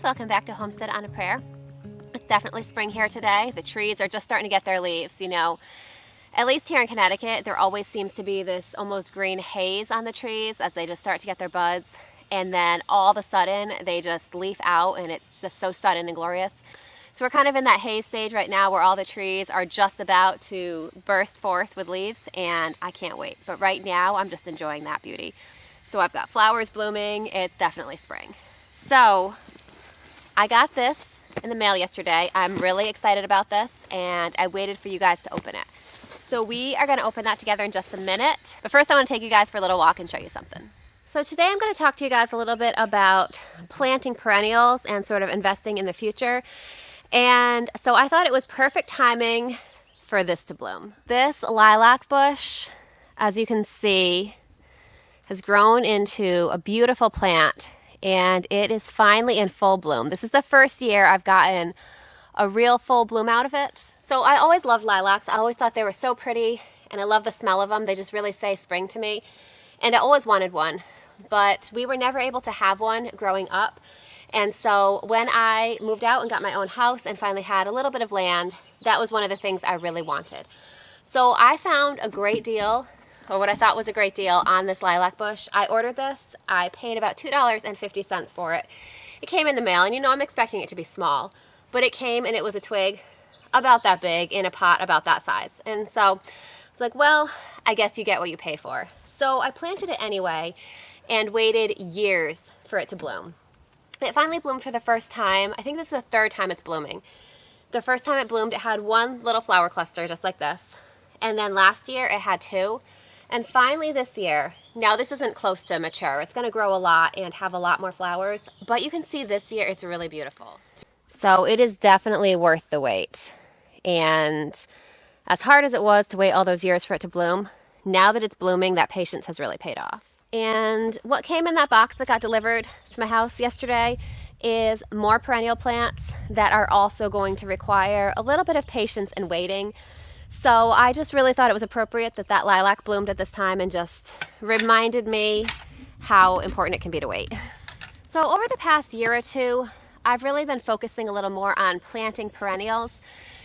welcome back to Homestead on a Prayer. It's definitely spring here today. The trees are just starting to get their leaves. You know, at least here in Connecticut, there always seems to be this almost green haze on the trees as they just start to get their buds. And then all of a sudden, they just leaf out and it's just so sudden and glorious. So we're kind of in that haze stage right now where all the trees are just about to burst forth with leaves, and I can't wait. But right now, I'm just enjoying that beauty. So I've got flowers blooming. It's definitely spring. So I got this in the mail yesterday. I'm really excited about this, and I waited for you guys to open it. So we are going to open that together in just a minute. But first I want to take you guys for a little walk and show you something. So today I'm going to talk to you guys a little bit about planting perennials and sort of investing in the future. And so I thought it was perfect timing for this to bloom. This lilac bush, as you can see, has grown into a beautiful plant, and it is finally in full bloom. This is the first year I've gotten a real full bloom out of it. So I always loved lilacs. I always thought they were so pretty, and I love the smell of them. They just really say spring to me, and I always wanted one, but we were never able to have one growing up. And so when I moved out and got my own house and finally had a little bit of land, that was one of the things I really wanted. So I found a great deal, or what I thought was a great deal, on this lilac bush. I ordered this. I paid about $2.50 for it. It came in the mail, and you know I'm expecting it to be small, but it came and it was a twig about that big in a pot about that size. And so it's like, well, I guess you get what you pay for. So I planted it anyway and waited years for it to bloom. It finally bloomed for the first time. I think this is the third time it's blooming. The first time it bloomed, it had one little flower cluster just like this. And then last year it had two. And finally this year, now this isn't close to mature. It's going to grow a lot and have a lot more flowers. But you can see this year it's really beautiful. So it is definitely worth the wait. And as hard as it was to wait all those years for it to bloom, now that it's blooming, that patience has really paid off. And what came in that box that got delivered to my house yesterday is more perennial plants that are also going to require a little bit of patience and waiting. So I just really thought it was appropriate that that lilac bloomed at this time and just reminded me how important it can be to wait. So over the past year or two, I've really been focusing a little more on planting perennials.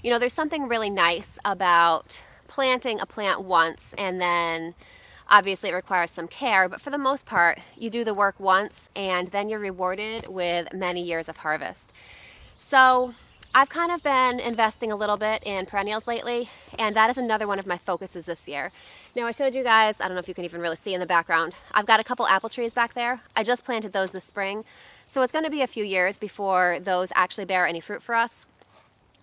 You know, there's something really nice about planting a plant once, and then obviously it requires some care, but for the most part, you do the work once and then you're rewarded with many years of harvest. So I've kind of been investing a little bit in perennials lately, and that is another one of my focuses this year. Now I showed you guys, I don't know if you can even really see in the background, I've got a couple apple trees back there. I just planted those this spring, so it's going to be a few years before those actually bear any fruit for us.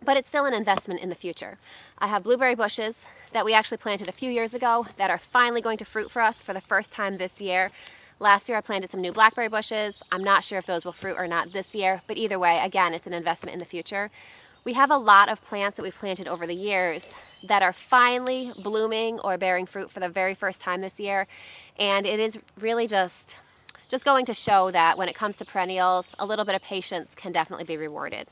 But it's still an investment in the future. I have blueberry bushes that we actually planted a few years ago that are finally going to fruit for us for the first time this year. Last year I planted some new blackberry bushes. I'm not sure if those will fruit or not this year, but either way, again, it's an investment in the future. We have a lot of plants that we've planted over the years that are finally blooming or bearing fruit for the very first time this year, and it is really just going to show that when it comes to perennials, a little bit of patience can definitely be rewarded.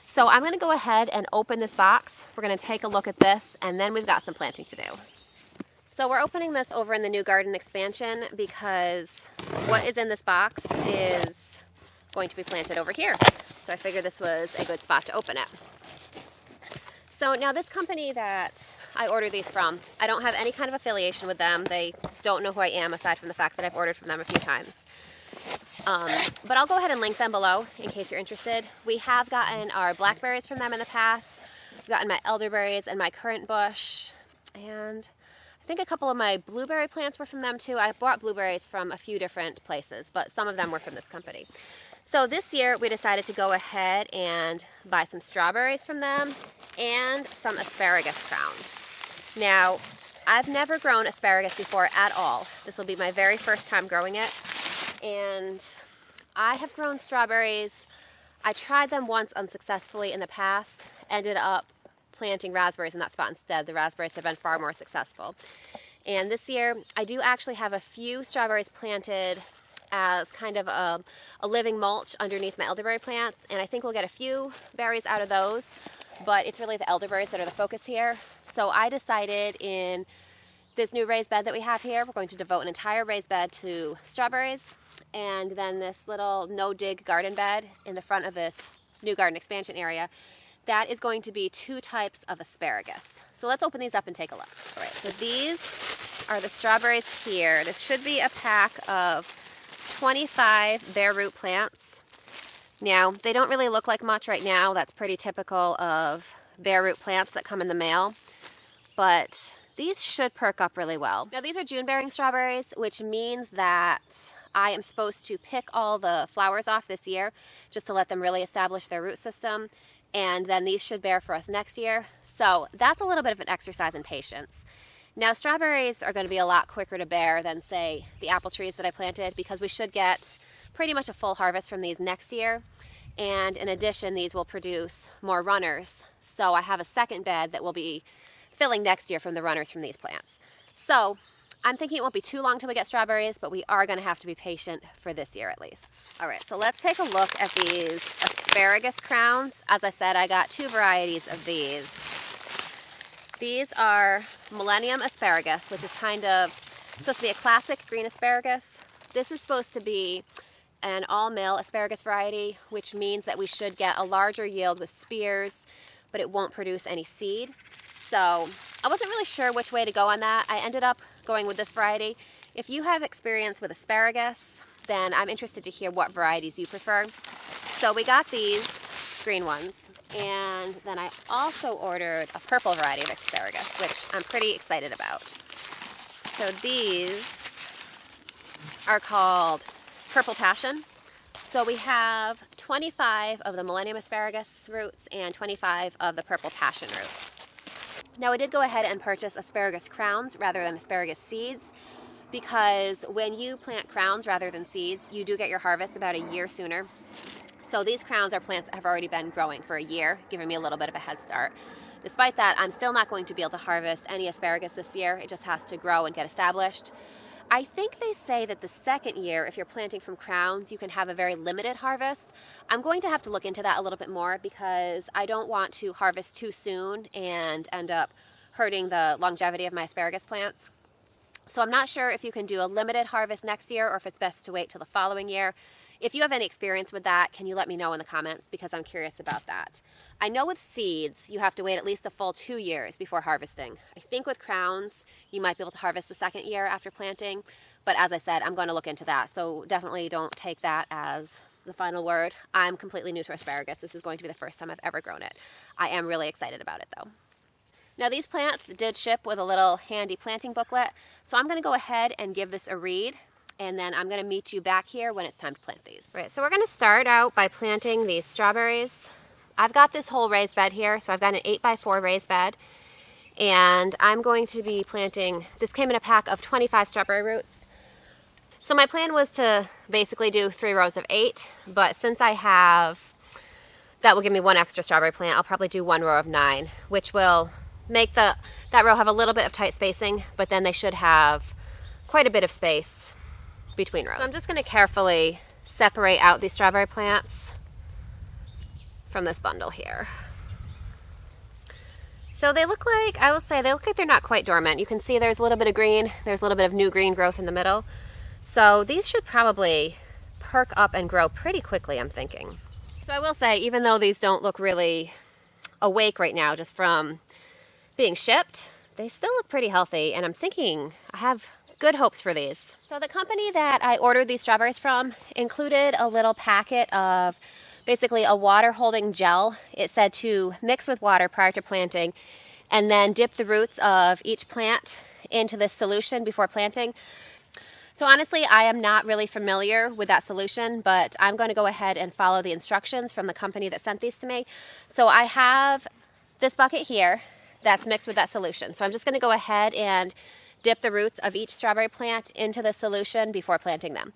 So I'm going to go ahead and open this box. We're going to take a look at this, and then we've got some planting to do. So we're opening this over in the new garden expansion because what is in this box is going to be planted over here. So I figured this was a good spot to open it. So now this company that I ordered these from, I don't have any kind of affiliation with them. They don't know who I am aside from the fact that I've ordered from them a few times. But I'll go ahead and link them below in case you're interested. We have gotten our blackberries from them in the past. I've gotten my elderberries and my currant bush, and I think a couple of my blueberry plants were from them too. I bought blueberries from a few different places, but some of them were from this company. So this year we decided to go ahead and buy some strawberries from them and some asparagus crowns. Now, I've never grown asparagus before at all. This will be my very first time growing it. And I have grown strawberries. I tried them once unsuccessfully in the past, ended up planting raspberries in that spot instead. The raspberries have been far more successful. And this year, I do actually have a few strawberries planted as kind of a living mulch underneath my elderberry plants, and I think we'll get a few berries out of those, but it's really the elderberries that are the focus here. So I decided in this new raised bed that we have here, we're going to devote an entire raised bed to strawberries, and then this little no-dig garden bed in the front of this new garden expansion area, that is going to be 2 types of asparagus. So let's open these up and take a look. All right, so these are the strawberries here. This should be a pack of 25 bare root plants. Now, they don't really look like much right now. That's pretty typical of bare root plants that come in the mail, but these should perk up really well. Now, these are June-bearing strawberries, which means that I am supposed to pick all the flowers off this year just to let them really establish their root system, and then these should bear for us next year. So that's a little bit of an exercise in patience. Now, strawberries are going to be a lot quicker to bear than, say, the apple trees that I planted, because we should get pretty much a full harvest from these next year. And in addition, these will produce more runners. So I have a second bed that will be filling next year from the runners from these plants. So I'm thinking it won't be too long till we get strawberries, but we are going to have to be patient for this year at least. All right, so let's take a look at these asparagus crowns. As I said, I got 2 varieties of these. These are Millennium Asparagus, which is kind of supposed to be a classic green asparagus. This is supposed to be an all-male asparagus variety, which means that we should get a larger yield with spears, but it won't produce any seed. So I wasn't really sure which way to go on that. I ended up going with this variety. If you have experience with asparagus, then I'm interested to hear what varieties you prefer. So we got these green ones, and then I also ordered a purple variety of asparagus, which I'm pretty excited about. So these are called Purple Passion. So we have 25 of the Millennium Asparagus roots and 25 of the Purple Passion roots. Now, I did go ahead and purchase asparagus crowns rather than asparagus seeds, because when you plant crowns rather than seeds, you do get your harvest about a year sooner. So these crowns are plants that have already been growing for a year, giving me a little bit of a head start. Despite that, I'm still not going to be able to harvest any asparagus this year. It just has to grow and get established. I think they say that the second year, if you're planting from crowns, you can have a very limited harvest. I'm going to have to look into that a little bit more, because I don't want to harvest too soon and end up hurting the longevity of my asparagus plants. So I'm not sure if you can do a limited harvest next year or if it's best to wait till the following year. If you have any experience with that, can you let me know in the comments, because I'm curious about that. I know with seeds, you have to wait at least a full 2 years before harvesting. I think with crowns, you might be able to harvest the second year after planting, but as I said, I'm going to look into that, so definitely don't take that as the final word. I'm completely new to asparagus. This is going to be the first time I've ever grown it. I am really excited about it though. Now, these plants did ship with a little handy planting booklet, so I'm going to go ahead and give this a read, and then I'm going to meet you back here when it's time to plant these. Right, so we're going to start out by planting these strawberries. I've got this whole raised bed here, so I've got an 8x4 raised bed, and I'm going to be planting, this came in a pack of 25 strawberry roots. So my plan was to basically do 3 rows of 8, but since I have, that will give me 1 extra strawberry plant, I'll probably do 1 row of 9, which will make that row have a little bit of tight spacing, but then they should have quite a bit of space between rows. So I'm just going to carefully separate out these strawberry plants from this bundle here. So they look like, I will say, they look like they're not quite dormant. You can see there's a little bit of green, there's a little bit of new green growth in the middle. So these should probably perk up and grow pretty quickly, I'm thinking. So I will say, even though these don't look really awake right now just from being shipped, they still look pretty healthy, and I'm thinking I have good hopes for these. So the company that I ordered these strawberries from included a little packet of basically a water holding gel. It said to mix with water prior to planting and then dip the roots of each plant into this solution before planting. So honestly, I am not really familiar with that solution, but I'm going to go ahead and follow the instructions from the company that sent these to me. So I have this bucket here that's mixed with that solution. So I'm just going to go ahead and dip the roots of each strawberry plant into the solution before planting them.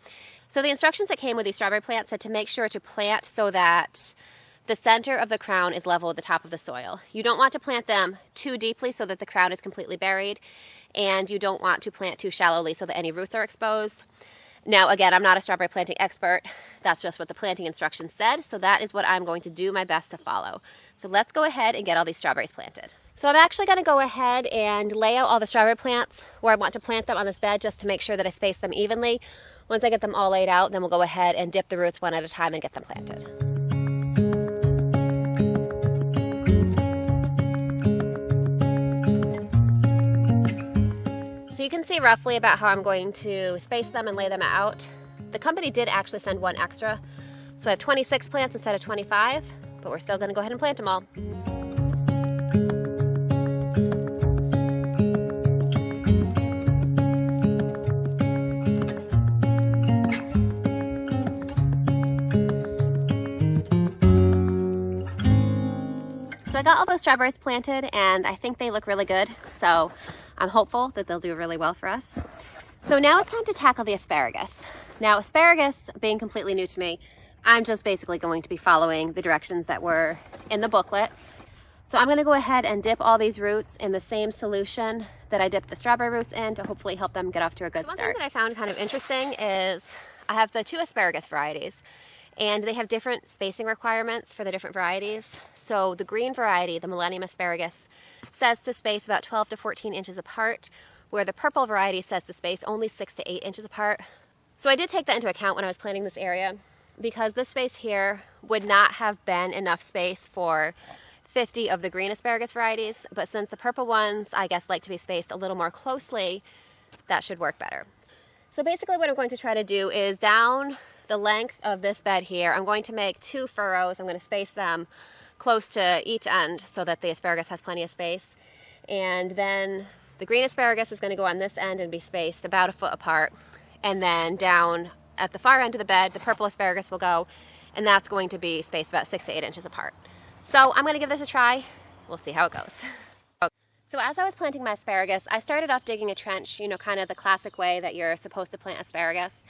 So the instructions that came with these strawberry plants said to make sure to plant so that the center of the crown is level with the top of the soil. You don't want to plant them too deeply so that the crown is completely buried, and you don't want to plant too shallowly so that any roots are exposed. Now, again, I'm not a strawberry planting expert. That's just what the planting instructions said. So that is what I'm going to do my best to follow. So let's go ahead and get all these strawberries planted. So I'm actually going to go ahead and lay out all the strawberry plants where I want to plant them on this bed just to make sure that I space them evenly. Once I get them all laid out, then we'll go ahead and dip the roots one at a time and get them planted. So you can see roughly about how I'm going to space them and lay them out. The company did actually send one extra, so I have 26 plants instead of 25, but we're still going to go ahead and plant them all. So I got all those strawberries planted and I think they look really good, so I'm hopeful that they'll do really well for us. So now it's time to tackle the asparagus. Now, asparagus being completely new to me, I'm just basically going to be following the directions that were in the booklet. So I'm going to go ahead and dip all these roots in the same solution that I dipped the strawberry roots in to hopefully help them get off to a good start. One thing that I found kind of interesting is I have the two asparagus varieties, and they have different spacing requirements for the different varieties. So the green variety, the Millennium asparagus, says to space about 12 to 14 inches apart, where the purple variety says to space only 6 to 8 inches apart. So I did take that into account when I was planting this area, because this space here would not have been enough space for 50 of the green asparagus varieties, but since the purple ones, I guess, like to be spaced a little more closely, that should work better. So basically what I'm going to try to do is down the length of this bed here, I'm going to make 2 furrows. I'm going to space them close to each end so that the asparagus has plenty of space. And then the green asparagus is going to go on this end and be spaced about 1 foot apart. And then down at the far end of the bed, the purple asparagus will go, and that's going to be spaced about 6 to 8 inches apart. So I'm going to give this a try. We'll see how it goes. So as I was planting my asparagus, I started off digging a trench, you know, kind of the classic way that you're supposed to plant asparagus.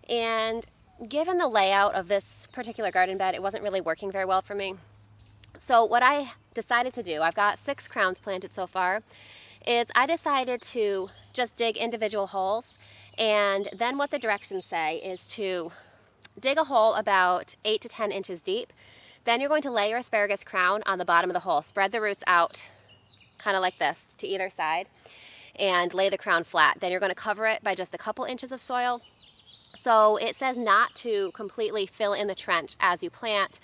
And given the layout of this particular garden bed, it wasn't really working very well for me. So what I decided to do, I've got 6 crowns planted so far, is I decided to just dig individual holes. And then what the directions say is to dig a hole about 8 to 10 inches deep. Then you're going to lay your asparagus crown on the bottom of the hole. Spread the roots out kind of like this to either side and lay the crown flat. Then you're going to cover it by just a couple inches of soil. So it says not to completely fill in the trench as you plant,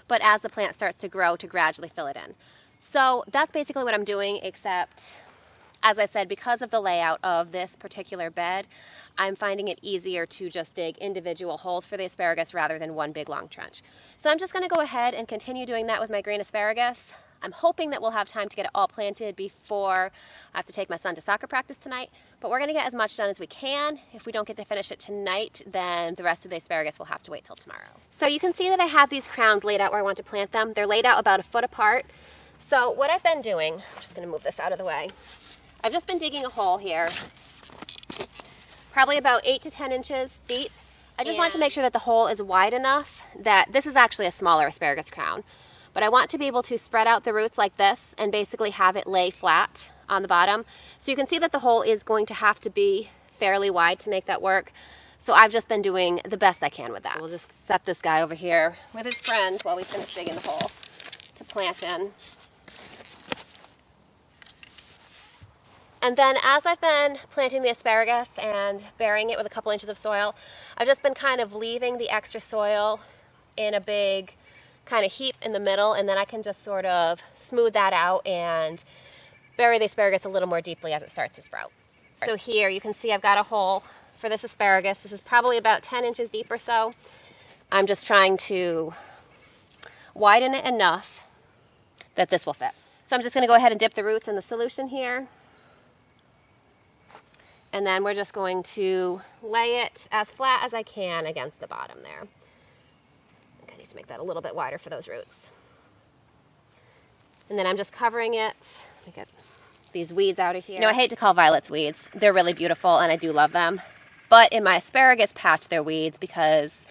but as the plant starts to grow, to gradually fill it in. So that's basically what I'm doing, except, as I said, because of the layout of this particular bed, I'm finding it easier to just dig individual holes for the asparagus rather than one big long trench. So I'm just going to go ahead and continue doing that with my green asparagus. I'm hoping that we'll have time to get it all planted before I have to take my son to soccer practice tonight, but we're going to get as much done as we can. If we don't get to finish it tonight, then the rest of the asparagus will have to wait till tomorrow. So you can see that I have these crowns laid out where I want to plant them. They're laid out about 1 foot apart. So what I've been doing, I'm just going to move this out of the way. I've just been digging a hole here, probably about 8 to 10 inches deep. I just want to make sure that the hole is wide enough that this is actually a smaller asparagus crown. But I want to be able to spread out the roots like this and basically have it lay flat on the bottom. So you can see that the hole is going to have to be fairly wide to make that work. So I've just been doing the best I can with that. So we'll just set this guy over here with his friend while we finish digging the hole to plant in. And then as I've been planting the asparagus and burying it with a couple inches of soil, I've just been kind of leaving the extra soil in a big kind of heap in the middle, and then I can just sort of smooth that out and bury the asparagus a little more deeply as it starts to sprout. So here you can see I've got a hole for this asparagus. This is probably about 10 inches deep or so. I'm just trying to widen it enough that this will fit. So I'm just going to go ahead and dip the roots in the solution here. And then we're just going to lay it as flat as I can against the bottom there. I need to make that a little bit wider for those roots. And then I'm just covering it. Let me get these weeds out of here. You know, I hate to call violets weeds. They're really beautiful and I do love them. But in my asparagus patch, they're weeds because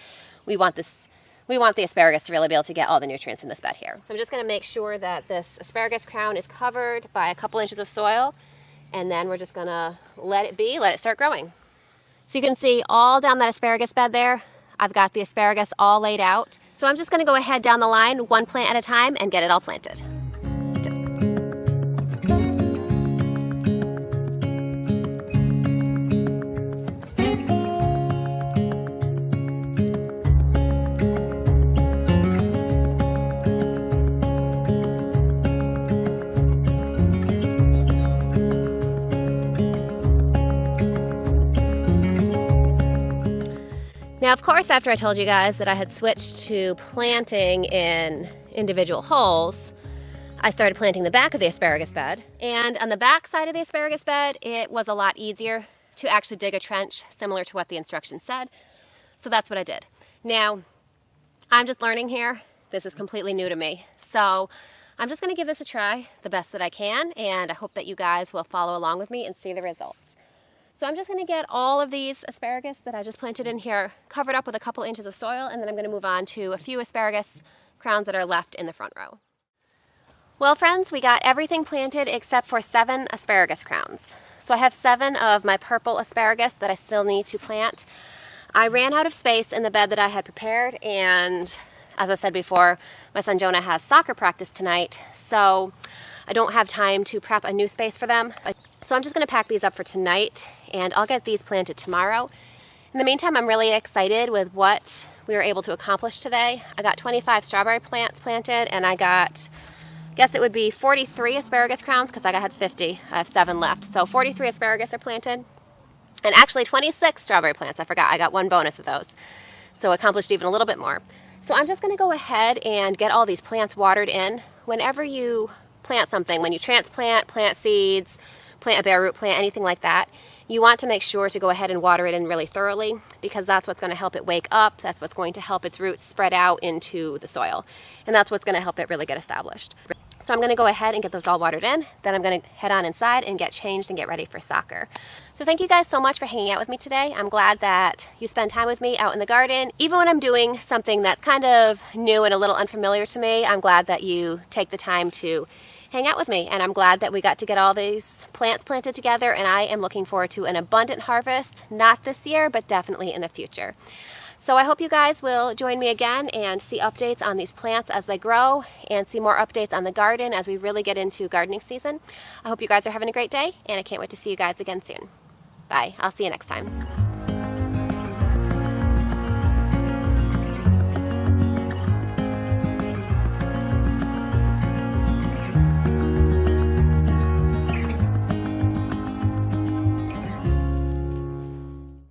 we want the asparagus to really be able to get all the nutrients in this bed here. So I'm just going to make sure that this asparagus crown is covered by a couple inches of soil, and then we're just going to let it be, let it start growing. So you can see all down that asparagus bed there, I've got the asparagus all laid out. So I'm just gonna go ahead down the line, one plant at a time, and get it all planted. Now, of course, after I told you guys that I had switched to planting in individual holes, I started planting the back of the asparagus bed. And on the back side of the asparagus bed, it was a lot easier to actually dig a trench similar to what the instructions said. So that's what I did. Now, I'm just learning here. This is completely new to me. So I'm just gonna give this a try the best that I can, and I hope that you guys will follow along with me and see the results. So I'm just gonna get all of these asparagus that I just planted in here covered up with a couple inches of soil, and then I'm gonna move on to a few asparagus crowns that are left in the front row. Well, friends, we got everything planted except for 7 asparagus crowns. So I have 7 of my purple asparagus that I still need to plant. I ran out of space in the bed that I had prepared, and as I said before, my son Jonah has soccer practice tonight, so I don't have time to prep a new space for them. So I'm just gonna pack these up for tonight, and I'll get these planted tomorrow. In the meantime, I'm really excited with what we were able to accomplish today. I got 25 strawberry plants planted, and I got, guess it would be 43 asparagus crowns, because I had 50, I have 7 left. So 43 asparagus are planted, and actually 26 strawberry plants, I forgot, I got 1 bonus of those. So accomplished even a little bit more. So I'm just gonna go ahead and get all these plants watered in. Whenever you plant something, when you transplant, plant seeds, plant a bare root plant, anything like that, you want to make sure to go ahead and water it in really thoroughly, because that's what's going to help it wake up, that's what's going to help its roots spread out into the soil, and that's what's going to help it really get established. So I'm going to go ahead and get those all watered in, then I'm going to head on inside and get changed and get ready for soccer. So thank you guys so much for hanging out with me today. I'm glad that you spend time with me out in the garden. Even when I'm doing something that's kind of new and a little unfamiliar to me, I'm glad that you take the time to hang out with me, and I'm glad that we got to get all these plants planted together, and I am looking forward to an abundant harvest, not this year, but definitely in the future. So I hope you guys will join me again and see updates on these plants as they grow, and see more updates on the garden as we really get into gardening season. I hope you guys are having a great day, and I can't wait to see you guys again soon. Bye. I'll see you next time.